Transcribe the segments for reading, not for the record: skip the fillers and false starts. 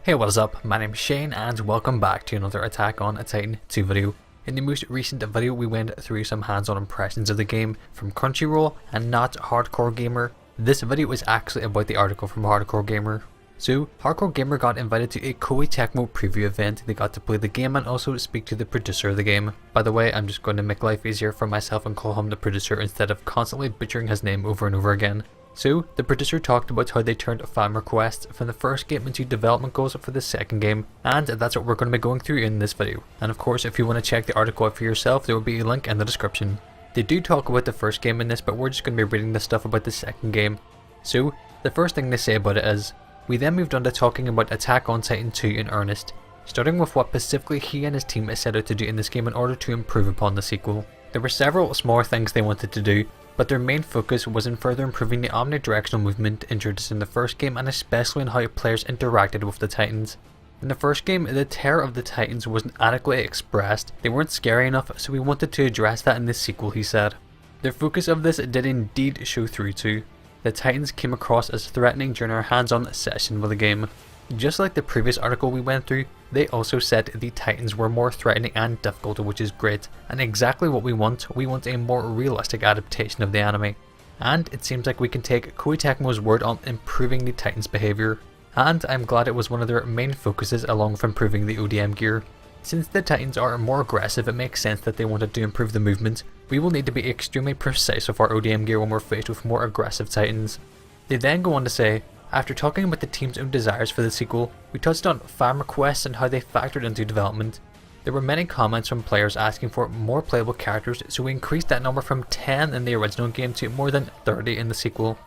Hey, what is up? My name is Shane and welcome back to another Attack on Titan 2 video. In the most recent video we went through some hands-on impressions of the game from Crunchyroll and not Hardcore Gamer. This video is actually about the article from Hardcore Gamer. So, Hardcore Gamer got invited to a Koei Tecmo preview event. They got to play the game and also speak to the producer of the game. By the way, I'm just going to make life easier for myself and call him the producer instead of constantly butchering his name over and over again. So, the producer talked about how they turned fan requests from the first game into development goals for the second game, and that's what we're going to be going through in this video. And of course, if you want to check the article out for yourself, there will be a link in the description. They do talk about the first game in this, but we're just going to be reading the stuff about the second game. So, the first thing they say about it is, we then moved on to talking about Attack on Titan 2 in earnest, starting with what specifically he and his team set out to do in this game in order to improve upon the sequel. There were several smaller things they wanted to do, but their main focus was in further improving the omnidirectional movement introduced in the first game and especially in how players interacted with the Titans. In the first game, the terror of the Titans wasn't adequately expressed, they weren't scary enough, so we wanted to address that in this sequel, he said. Their focus of this did indeed show through too. The Titans came across as threatening during our hands-on session with the game. Just like the previous article we went through, they also said the Titans were more threatening and difficult, which is great, and exactly what we want. We want a more realistic adaptation of the anime. And it seems like we can take Koei Tecmo's word on improving the Titans' behaviour, and I'm glad it was one of their main focuses along with improving the ODM gear. Since the Titans are more aggressive, it makes sense that they wanted to improve the movement. We will need to be extremely precise with our ODM gear when we're faced with more aggressive Titans. They then go on to say, after talking about the team's own desires for the sequel, we touched on fan requests and how they factored into development. There were many comments from players asking for more playable characters, so we increased that number from 10 in the original game to more than 30 in the sequel.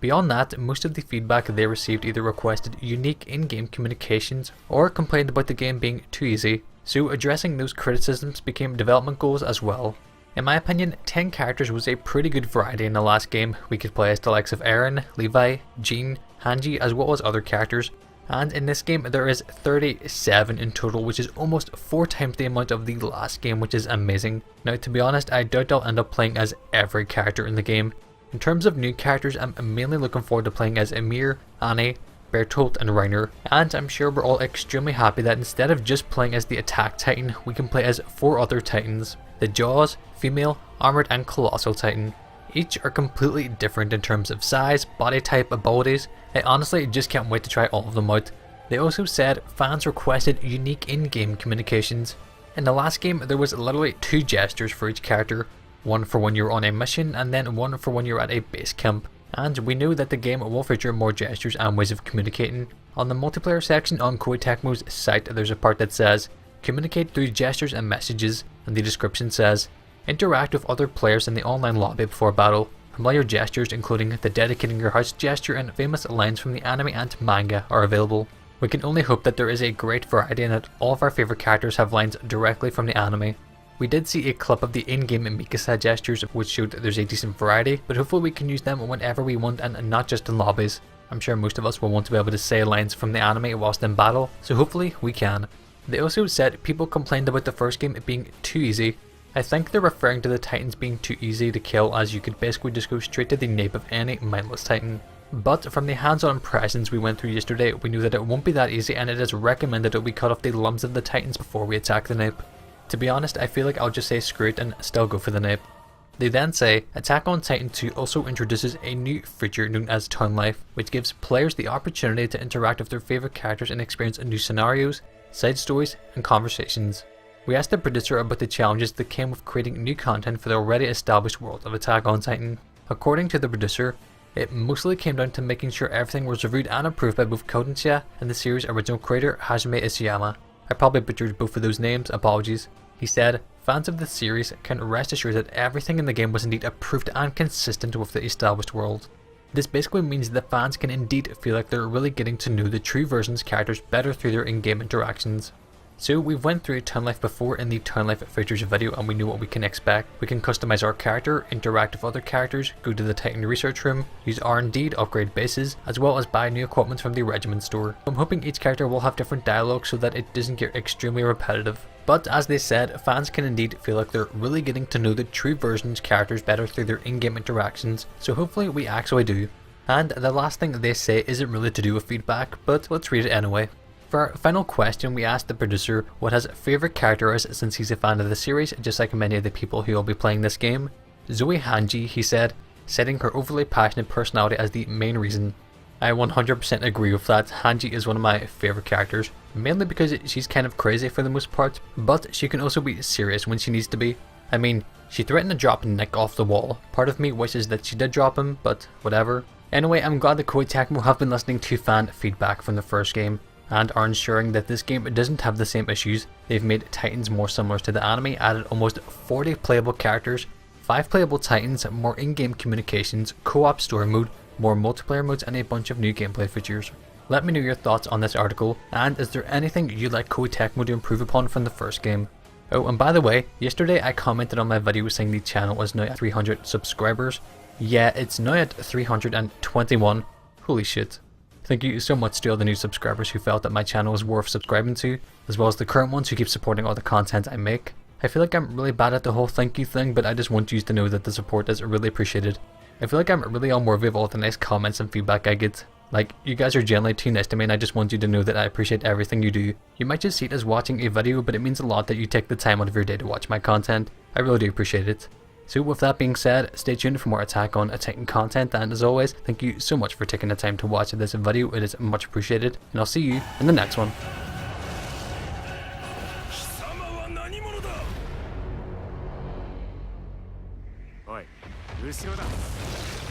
Beyond that, most of the feedback they received either requested unique in-game communications or complained about the game being too easy, so addressing those criticisms became development goals as well. In my opinion, 10 characters was a pretty good variety in the last game. We could play as the likes of Eren, Levi, Jean, Hanji, as well as other characters, and in this game there is 37 in total, which is almost 4 times the amount of the last game, which is amazing. Now, to be honest, I doubt I'll end up playing as every character in the game. In terms of new characters, I'm mainly looking forward to playing as Emir, Annie, Bertolt and Reiner, and I'm sure we're all extremely happy that instead of just playing as the Attack Titan, we can play as 4 other Titans: the Jaws, Female, Armored and Colossal Titan. Each are completely different in terms of size, body type, abilities. I honestly just can't wait to try all of them out. They also said fans requested unique in-game communications. In the last game there was literally 2 gestures for each character, one for when you're on a mission and then one for when you're at a base camp. And we know that the game will feature more gestures and ways of communicating. On the multiplayer section on Koei Tecmo's site there's a part that says, communicate through gestures and messages, and the description says, interact with other players in the online lobby before battle. Familiar gestures including the dedicating your house gesture and famous lines from the anime and manga are available. We can only hope that there is a great variety and that all of our favourite characters have lines directly from the anime. We did see a clip of the in-game Mikasa gestures which showed that there's a decent variety, but hopefully we can use them whenever we want and not just in lobbies. I'm sure most of us will want to be able to say lines from the anime whilst in battle, so hopefully we can. They also said people complained about the first game being too easy. I think they're referring to the Titans being too easy to kill, as you could basically just go straight to the nape of any mindless Titan. But from the hands-on impressions we went through yesterday, we knew that it won't be that easy and it is recommended that we cut off the limbs of the Titans before we attack the nape. To be honest, I feel like I'll just say screw it and still go for the nape. They then say, Attack on Titan 2 also introduces a new feature known as Town Life, which gives players the opportunity to interact with their favourite characters and experience new scenarios, side stories and conversations. We asked the producer about the challenges that came with creating new content for the already established world of Attack on Titan. According to the producer, it mostly came down to making sure everything was reviewed and approved by both Kodansha and the series' original creator Hajime Isayama. I probably butchered both of those names, apologies. He said, fans of the series can rest assured that everything in the game was indeed approved and consistent with the established world. This basically means that fans can indeed feel like they're really getting to know the true version's characters better through their in-game interactions. So we've went through Town Life before in the Town Life features video and we know what we can expect. We can customize our character, interact with other characters, go to the Titan research room, use R&D to upgrade bases, as well as buy new equipment from the regiment store. I'm hoping each character will have different dialogue so that it doesn't get extremely repetitive. But as they said, fans can indeed feel like they're really getting to know the true version's characters better through their in-game interactions, so hopefully we actually do. And the last thing they say isn't really to do with feedback, but let's read it anyway. For our final question, we asked the producer what his favourite character is since he's a fan of the series, just like many of the people who will be playing this game. Zoe Hanji, he said, citing her overly passionate personality as the main reason. I 100% agree with that. Hanji is one of my favourite characters, mainly because she's kind of crazy for the most part, but she can also be serious when she needs to be. I mean, she threatened to drop Nick off the wall. Part of me wishes that she did drop him, but whatever. Anyway, I'm glad that Koei Tecmo have been listening to fan feedback from the first game, and are ensuring that this game doesn't have the same issues. They've made Titans more similar to the anime, added almost 40 playable characters, 5 playable Titans, more in-game communications, co-op story mode, more multiplayer modes, and a bunch of new gameplay features. Let me know your thoughts on this article, and is there anything you'd like Koei Tecmo to improve upon from the first game? Oh, and by the way, yesterday I commented on my video saying the channel is now at 300 subscribers. Yeah, it's now at 321. Holy shit. Thank you so much to all the new subscribers who felt that my channel was worth subscribing to, as well as the current ones who keep supporting all the content I make. I feel like I'm really bad at the whole thank you thing, but I just want you to know that the support is really appreciated. I feel like I'm really unworthy of all the nice comments and feedback I get. Like, you guys are generally too nice to me, and I just want you to know that I appreciate everything you do. You might just see it as watching a video, but it means a lot that you take the time out of your day to watch my content. I really do appreciate it. So with that being said, stay tuned for more Attack on Titan content, and as always, thank you so much for taking the time to watch this video. It is much appreciated, and I'll see you in the next one. Oi, 後ろだ。